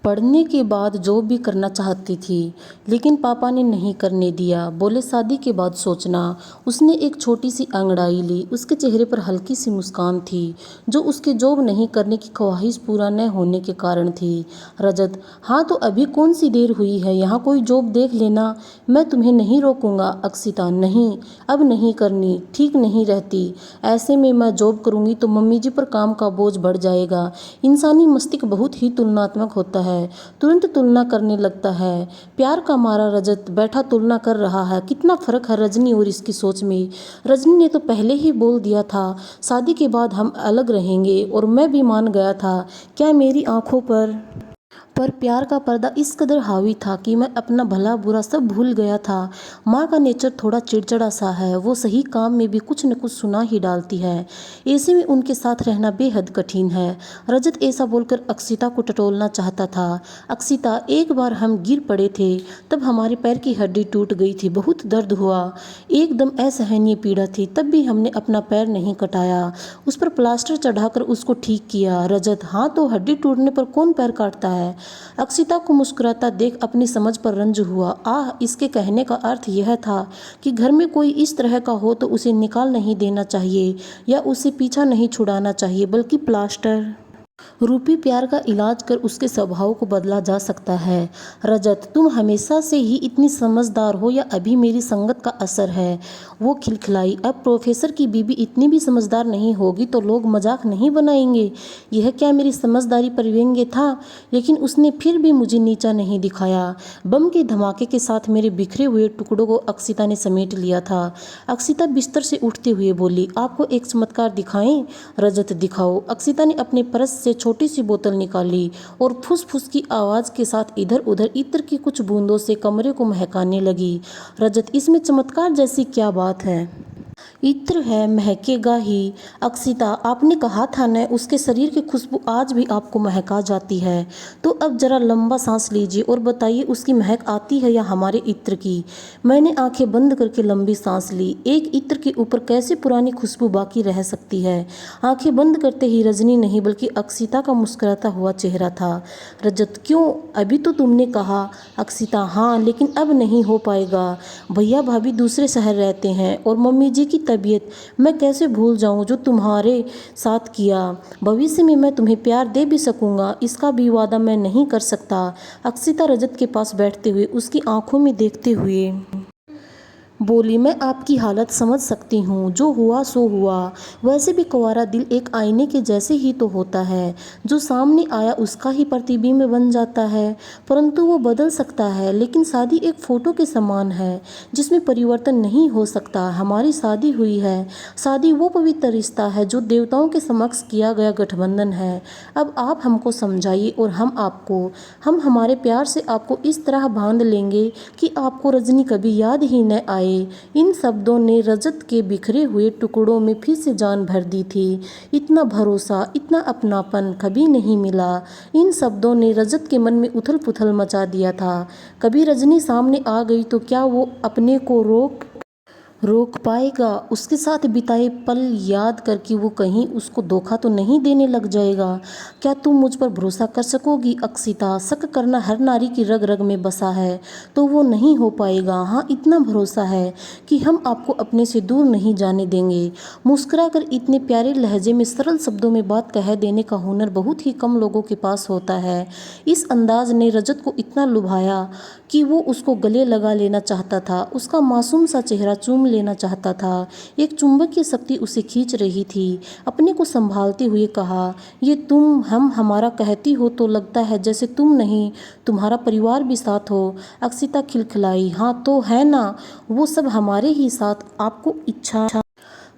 पढ़ने के बाद जॉब भी करना चाहती थी, लेकिन पापा ने नहीं करने दिया। बोले शादी के बाद सोचना। उसने एक छोटी सी अंगड़ाई ली। उसके चेहरे पर हल्की सी मुस्कान थी, जो उसके जॉब नहीं करने की ख्वाहिश पूरा न होने के कारण थी। रजत, हाँ तो अभी कौन सी देर हुई है, यहाँ कोई जॉब देख लेना, मैं तुम्हें नहीं रोकूंगा। अक्षिता, नहीं, अब नहीं करनी, ठीक नहीं रहती। ऐसे में मैं जॉब करूँगी तो मम्मी जी पर काम का बोझ बढ़ जाएगा। इंसानी मस्तिष्क बहुत ही तुलनात्मक होता है, तुरंत तुलना करने लगता है। प्यार का मारा रजत बैठा तुलना कर रहा है। कितना फर्क है रजनी और इसकी सोच में। रजनी ने तो पहले ही बोल दिया था शादी के बाद हम अलग रहेंगे, और मैं भी मान गया था। क्या मेरी आंखों पर प्यार का पर्दा इस कदर हावी था कि मैं अपना भला बुरा सब भूल गया था। माँ का नेचर थोड़ा चिड़चिड़ा सा है, वो सही काम में भी कुछ न कुछ सुना ही डालती है। ऐसे में उनके साथ रहना बेहद कठिन है। रजत ऐसा बोलकर अक्षिता को टटोलना चाहता था। अक्षिता, एक बार हम गिर पड़े थे, तब हमारे पैर की हड्डी टूट गई थी, बहुत दर्द हुआ, एकदम असहनीय पीड़ा थी, तब भी हमने अपना पैर नहीं कटाया, उस पर प्लास्टर चढ़ाकर उसको ठीक किया। रजत, हाँ तो हड्डी टूटने पर कौन पैर काटता है। अक्षिता को मुस्कुराता देख अपनी समझ पर रंज हुआ। आह, इसके कहने का अर्थ यह था कि घर में कोई इस तरह का हो तो उसे निकाल नहीं देना चाहिए, या उसे पीछा नहीं छुड़ाना चाहिए, बल्कि प्लास्टर रूपी प्यार का इलाज कर उसके स्वभाव को बदला जा सकता है। रजत, तुम हमेशा से ही इतनी समझदार हो, या अभी मेरी संगत का असर है। वो खिलखिलाई। अब प्रोफेसर की बीबी इतनी भी समझदार नहीं होगी तो लोग मजाक नहीं बनाएंगे। यह क्या मेरी समझदारी पर व्यंग्य था? लेकिन उसने फिर भी मुझे नीचा नहीं दिखाया। बम के धमाके के साथ मेरे बिखरे हुए टुकड़ों को अक्षिता ने समेट लिया था। अक्षिता बिस्तर से उठते हुए बोली, आपको एक चमत्कार दिखाएं? रजत, दिखाओ। अक्षिता ने अपने पर्स से छोटी सी बोतल निकाली और फुस-फुस की आवाज के साथ इधर उधर इत्र की कुछ बूंदों से कमरे को महकाने लगी। रजत, इसमें चमत्कार जैसी क्या बात है? इत्र है, महकेगा ही। अक्षिता, आपने कहा था न, उसके शरीर की खुशबू आज भी आपको महका जाती है। तो अब जरा लंबा सांस लीजिए और बताइए, उसकी महक आती है या हमारे इत्र की? मैंने आंखें बंद करके लंबी सांस ली। एक इत्र के ऊपर कैसे पुरानी खुशबू बाकी रह सकती है? आंखें बंद करते ही रजनी नहीं बल्कि अक्षिता का मुस्कुराता हुआ चेहरा था। रजत, क्यों, अभी तो तुमने कहा। अक्षिता, हाँ, लेकिन अब नहीं हो पाएगा। भैया भाभी दूसरे शहर रहते हैं, और मम्मी जी की तबीयत मैं कैसे भूल जाऊं जो तुम्हारे साथ किया। भविष्य में मैं तुम्हें प्यार दे भी सकूंगा, इसका भी वादा मैं नहीं कर सकता। अक्षिता रजत के पास बैठते हुए उसकी आंखों में देखते हुए बोली, मैं आपकी हालत समझ सकती हूँ, जो हुआ सो हुआ। वैसे भी कुंवारा दिल एक आईने के जैसे ही तो होता है, जो सामने आया उसका ही प्रतिबिंब बन जाता है, परंतु वो बदल सकता है। लेकिन शादी एक फोटो के समान है, जिसमें परिवर्तन नहीं हो सकता। हमारी शादी हुई है। शादी वो पवित्र रिश्ता है जो देवताओं के समक्ष किया गया गठबंधन है। अब आप हमको समझाइए और हम आपको। हम हमारे प्यार से आपको इस तरह बांध लेंगे कि आपको रजनी कभी याद ही न आए। इन शब्दों ने रजत के बिखरे हुए टुकड़ों में फिर से जान भर दी थी। इतना भरोसा, इतना अपनापन कभी नहीं मिला। इन शब्दों ने रजत के मन में उथल पुथल मचा दिया था। कभी रजनी सामने आ गई तो क्या वो अपने को रोक पाएगा? उसके साथ बिताए पल याद करके वो कहीं उसको धोखा तो नहीं देने लग जाएगा? क्या तुम मुझ पर भरोसा कर सकोगी अक्षिता? शक करना हर नारी की रग रग में बसा है, तो वो नहीं हो पाएगा। हाँ, इतना भरोसा है कि हम आपको अपने से दूर नहीं जाने देंगे। मुस्कुराकर इतने प्यारे लहजे में सरल शब्दों में बात कह देने का हुनर बहुत ही कम लोगों के पास होता है। इस अंदाज ने रजत को इतना लुभाया कि वो उसको गले लगा लेना चाहता था, उसका मासूम सा चेहरा चूम लेना चाहता था। एक चुंबकीय शक्ति उसे खींच रही थी। अपने को संभालते हुए कहा, ये तुम हम हमारा कहती हो तो लगता है जैसे तुम नहीं, तुम्हारा परिवार भी साथ हो। अक्षिता खिलखिलाई, हाँ तो है ना, वो सब हमारे ही साथ। आपको इच्छा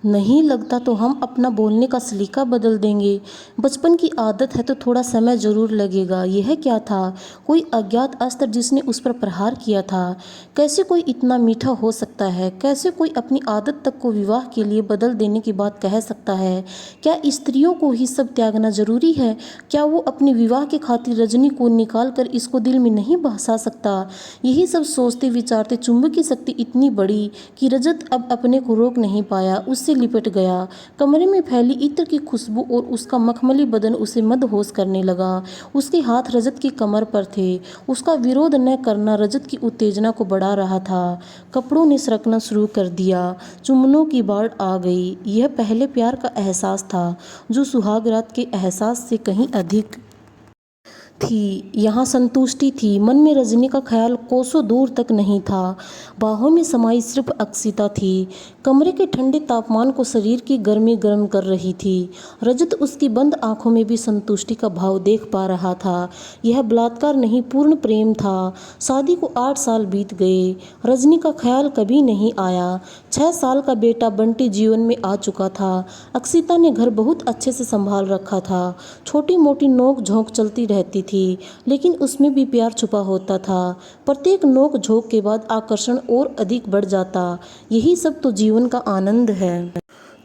नहीं लगता तो हम अपना बोलने का सलीका बदल देंगे। बचपन की आदत है तो थोड़ा समय जरूर लगेगा। यह क्या था? कोई अज्ञात अस्त्र जिसने उस पर प्रहार किया था? कैसे कोई इतना मीठा हो सकता है? कैसे कोई अपनी आदत तक को विवाह के लिए बदल देने की बात कह सकता है? क्या स्त्रियों को ही सब त्यागना जरूरी है? क्या वो अपने विवाह के खातिर रजनी को निकाल कर इसको दिल में नहीं बसा सकता? यही सब सोचते विचारते चुंबकीय शक्ति इतनी बड़ी कि रजत अब अपने को रोक नहीं पाया। उससे से लिपट गया। कमरे में फैली इत्र की खुशबू और उसका मखमली बदन उसे मदहोश करने लगा। उसके हाथ रजत की कमर पर थे। उसका विरोध न करना रजत की उत्तेजना को बढ़ा रहा था। कपड़ों ने सरकना शुरू कर दिया। चुम्बनों की बाढ़ आ गई। यह पहले प्यार का एहसास था जो सुहाग रात के एहसास से कहीं अधिक थी। यहाँ संतुष्टि थी। मन में रजनी का ख्याल कोसों दूर तक नहीं था। बाहों में समाई सिर्फ अक्षिता थी। कमरे के ठंडे तापमान को शरीर की गर्मी गर्म कर रही थी। रजत उसकी बंद आंखों में भी संतुष्टि का भाव देख पा रहा था। यह बलात्कार नहीं, पूर्ण प्रेम था। शादी को 8 साल बीत गए। रजनी का ख्याल कभी नहीं आया। 6 साल का बेटा बंटी जीवन में आ चुका था। अक्षिता ने घर बहुत अच्छे से संभाल रखा था। छोटी मोटी नोक झोंक चलती रहती थी, लेकिन उसमें भी प्यार छुपा होता था। प्रत्येक नोक झोंक के बाद आकर्षण और अधिक बढ़ जाता। यही सब तो जीवन का आनंद है।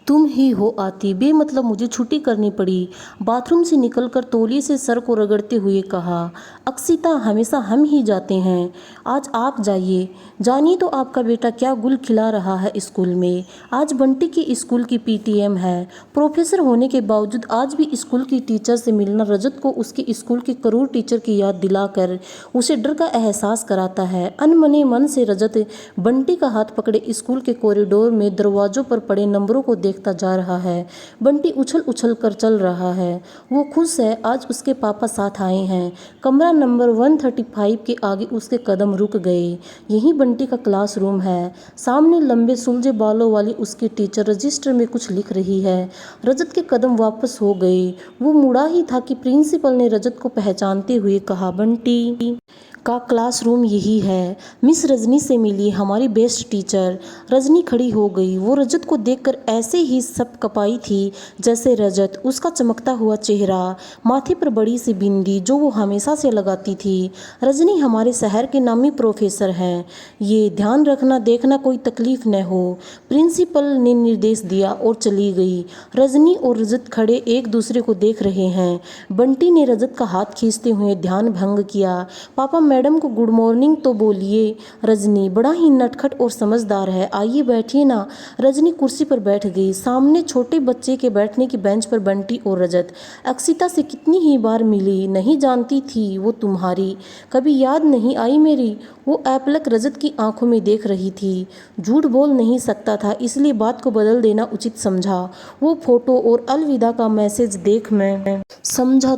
तुम ही हो आती। बेमतलब मुझे छुट्टी करनी पड़ी। बाथरूम से निकलकर तौलिए से सर को रगड़ते हुए कहा, अक्षिता, हमेशा हम ही जाते हैं, आज आप जाइए। जानिए तो आपका बेटा क्या गुल खिला रहा है स्कूल में। आज बंटी की स्कूल की पीटीएम है। प्रोफेसर होने के बावजूद आज भी स्कूल की टीचर से मिलना रजत को उसके स्कूल की क्रूर टीचर की याद दिलाकर उसे डर का एहसास कराता है। अनमने मन से रजत बंटी का हाथ पकड़े स्कूल के कॉरिडोर में दरवाजों पर पड़े नंबरों को देखता जा रहा है। बंटी उछल उछल कर चल रहा है। वो खुश है, आज उसके पापा साथ आए हैं। कमरा नंबर 135 के आगे उसके कदम रुक गए। यही बंटी का क्लासरूम है। सामने लंबे सुलझे बालों वाली उसकी टीचर रजिस्टर में कुछ लिख रही है। रजत के कदम वापस हो गए। वो मुड़ा ही था कि प्रिंसिपल ने रजत को पहचानते हुए कहा, बंटी का क्लासरूम यही है। मिस रजनी से मिली, हमारी बेस्ट टीचर। रजनी खड़ी हो गई। वो रजत को देखकर ऐसे ही सब कपाई थी जैसे रजत, उसका चमकता हुआ चेहरा, माथे पर बड़ी सी बिंदी जो वो हमेशा से लगाती थी। रजनी हमारे शहर के नामी प्रोफेसर हैं। ये ध्यान रखना, देखना कोई तकलीफ न हो। प्रिंसिपल ने निर्देश दिया और चली गई। रजनी और रजत खड़े एक दूसरे को देख रहे हैं। बंटी ने रजत का हाथ खींचते हुए ध्यान भंग किया। पापा, मैडम को गुड मॉर्निंग तो बोलिए। रजनी बड़ा ही नटखट और समझदार है, आइए बैठिए ना। रजनी कुर्सी पर बैठ गई। सामने छोटे बच्चे के बैठने की बेंच पर बंटी और रजत। अक्षिता से कितनी ही बार मिली, नहीं जानती थी वो तुम्हारी, कभी याद नहीं आई मेरी। वो ऐपलक रजत की आंखों में देख रही थी। झूठ बोल नहीं सकता था, इसलिए बात को बदल देना उचित समझा। वो फोटो और अलविदा का मैसेज देख मैं समझा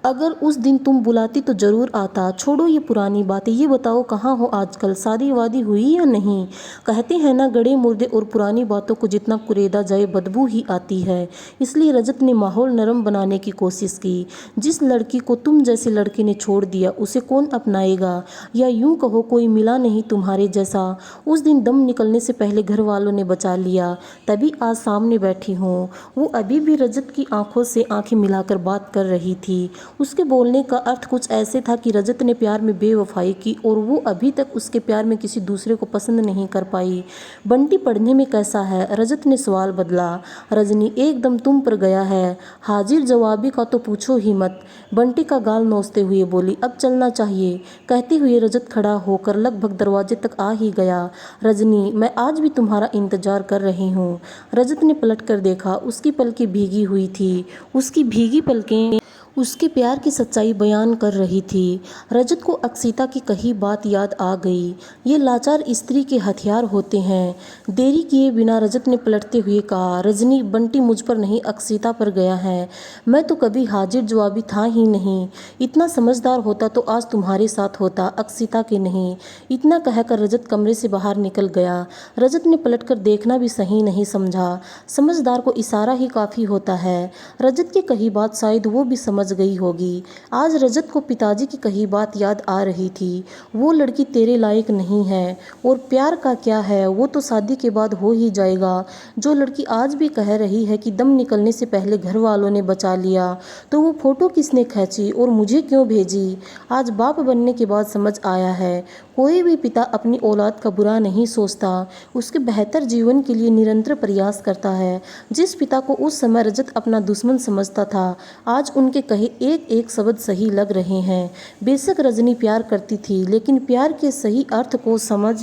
अगर उस दिन तुम बुलाती तो ज़रूर आता। छोड़ो ये पुरानी बातें, ये बताओ कहाँ हो आजकल, शादी वादी हुई या नहीं। कहते हैं ना, गड़े मुर्दे और पुरानी बातों को जितना कुरेदा जाए बदबू ही आती है। इसलिए रजत ने माहौल नरम बनाने की कोशिश की। जिस लड़की को तुम जैसे लड़के ने छोड़ दिया उसे कौन अपनाएगा, या यूं कहो कोई मिला नहीं तुम्हारे जैसा। उस दिन दम निकलने से पहले घर वालों ने बचा लिया, तभी आज सामने बैठी हूँ। वो अभी भी रजत की आंखों से आंखें मिलाकर बात कर रही थी। उसके बोलने का अर्थ कुछ ऐसे था कि रजत ने प्यार में बेवफाई की और वो अभी तक उसके प्यार में किसी दूसरे को पसंद नहीं कर पाई। बंटी पढ़ने में कैसा है, रजत ने सवाल बदला। रजनी एकदम तुम पर गया है, हाजिर जवाबी का तो पूछो ही मत। बंटी का गाल नोचते हुए बोली, अब चलना चाहिए। कहते हुए रजत खड़ा होकर लगभग दरवाजे तक आ ही गया। रजनी, मैं आज भी तुम्हारा इंतजार कर रही हूँ। रजत ने पलट कर देखा। उसकी पलकें भीगी हुई थी। उसकी भीगी पलकें उसके प्यार की सच्चाई बयान कर रही थी। रजत को अक्षिता की कही बात याद आ गई। ये लाचार स्त्री के हथियार होते हैं। देरी किए बिना रजत ने पलटते हुए कहा, रजनी, बंटी मुझ पर नहीं अक्षिता पर गया है। मैं तो कभी हाजिर जवाबी था ही नहीं। इतना समझदार होता तो आज तुम्हारे साथ होता, अक्षिता के नहीं। इतना कहकर रजत कमरे से बाहर निकल गया। रजत ने पलटकर देखना भी सही नहीं समझा। समझदार को इशारा ही काफ़ी होता है। रजत की कही बात शायद वो भी समझ गई होगी। आज रजत को पिताजी की कही बात याद आ रही थी। वो लड़की तेरे लायक नहीं है, और प्यार का क्या है, वो तो शादी के बाद हो ही जाएगा। जो लड़की आज भी कह रही है कि दम निकलने से पहले घर वालों ने बचा लिया, तो वो फोटो किसने खींची और मुझे क्यों भेजी। आज बाप बनने के बाद समझ आया है, कोई भी पिता अपनी औलाद का बुरा नहीं सोचता, उसके बेहतर जीवन के लिए निरंतर प्रयास करता है। जिस पिता को उस समय रजत अपना दुश्मन समझता था, आज उनके कहे एक एक शब्द सही लग रहे हैं। बेशक रजनी प्यार करती थी, लेकिन प्यार के सही अर्थ को समझ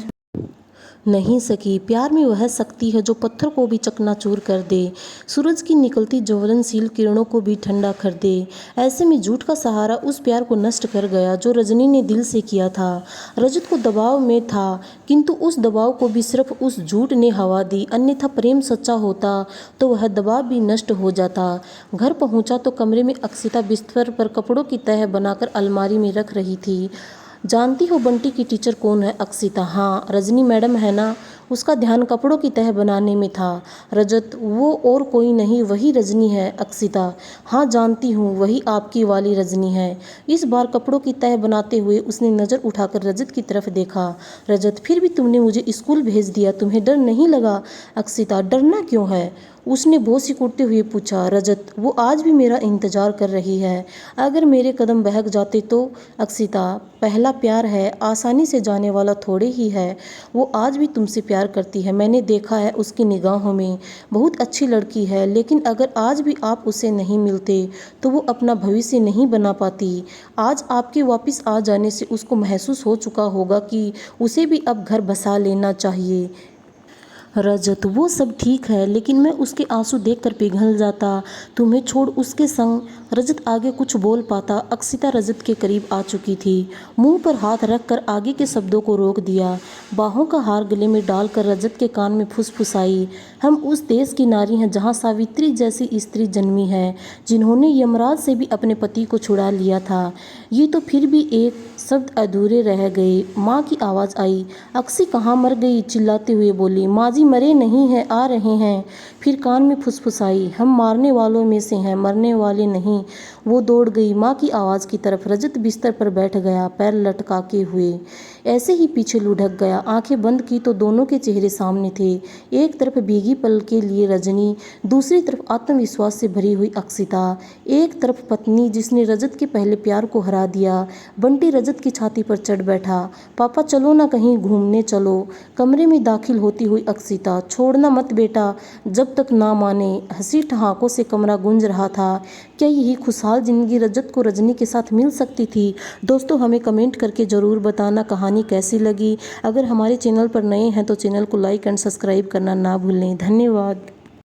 नहीं सकी। प्यार में वह शक्ति है जो पत्थर को भी चकनाचूर कर दे, सूरज की निकलती ज्वलनशील किरणों को भी ठंडा कर दे। ऐसे में झूठ का सहारा उस प्यार को नष्ट कर गया जो रजनी ने दिल से किया था। रजत को दबाव में था, किंतु उस दबाव को भी सिर्फ उस झूठ ने हवा दी, अन्यथा प्रेम सच्चा होता तो वह दबाव भी नष्ट हो जाता। घर पहुंचा तो कमरे में अक्षिता बिस्तर पर कपड़ों की तह बनाकर अलमारी में रख रही थी। जानती हो बंटी की टीचर कौन है? अक्षिता, हाँ रजनी मैडम है ना। उसका ध्यान कपड़ों की तह बनाने में था। रजत, वो और कोई नहीं, वही रजनी है। अक्षिता, हाँ जानती हूँ, वही आपकी वाली रजनी है। इस बार कपड़ों की तह बनाते हुए उसने नज़र उठाकर रजत की तरफ देखा। रजत, फिर भी तुमने मुझे स्कूल भेज दिया, तुम्हें डर नहीं लगा? अक्षिता, डरना क्यों है? उसने भौं सिकुड़ते हुए पूछा। रजत, वो आज भी मेरा इंतजार कर रही है, अगर मेरे कदम बहक जाते तो? अक्षिता, पहला प्यार है, आसानी से जाने वाला थोड़े ही है। वो आज भी तुमसे प्यार करती है, मैंने देखा है उसकी निगाहों में। बहुत अच्छी लड़की है, लेकिन अगर आज भी आप उसे नहीं मिलते तो वो अपना भविष्य नहीं बना पाती। आज आपके वापस आ जाने से उसको महसूस हो चुका होगा कि उसे भी अब घर बसा लेना चाहिए। रजत, वो सब ठीक है, लेकिन मैं उसके आंसू देखकर पिघल जाता, तुम्हें छोड़ उसके संग। रजत आगे कुछ बोल पाता, अक्षिता रजत के करीब आ चुकी थी। मुंह पर हाथ रखकर आगे के शब्दों को रोक दिया। बाहों का हार गले में डालकर रजत के कान में फुसफुसाई, हम उस देश की नारी हैं जहां सावित्री जैसी स्त्री जन्मी है, जिन्होंने यमराज से भी अपने पति को छुड़ा लिया था। ये तो फिर भी एक शब्द अधूरे रह गए। माँ की आवाज़ आई। अक्षी कहाँ मर गई? चिल्लाते हुए बोली। माँ जी मरे नहीं हैं, आ रहे हैं। फिर कान में फुसफुसाई, हम मारने वालों में से हैं, मरने वाले नहीं। वो दौड़ गई माँ की आवाज़ की तरफ। रजत बिस्तर पर बैठ गया, पैर लटका के हुए, ऐसे ही पीछे लुढ़क गया। आंखें बंद की तो दोनों के चेहरे सामने थे। एक तरफ भीगी पल के लिए रजनी, दूसरी तरफ आत्मविश्वास से भरी हुई अक्षिता। एक तरफ पत्नी जिसने रजत के पहले प्यार को हरा दिया। बंटी रजत की छाती पर चढ़ बैठा। पापा चलो ना, कहीं घूमने चलो। कमरे में दाखिल होती हुई अक्षिता, छोड़ना मत बेटा, जब तक ना माने। हंसी ठहाकों से कमरा गूंज रहा था। क्या यही खुशहाल जिंदगी रजत को रजनी के साथ मिल सकती थी? दोस्तों हमें कमेंट करके ज़रूर बताना कहानी कैसी लगी। अगर हमारे चैनल पर नए हैं तो चैनल को लाइक एंड सब्सक्राइब करना ना भूलें। धन्यवाद।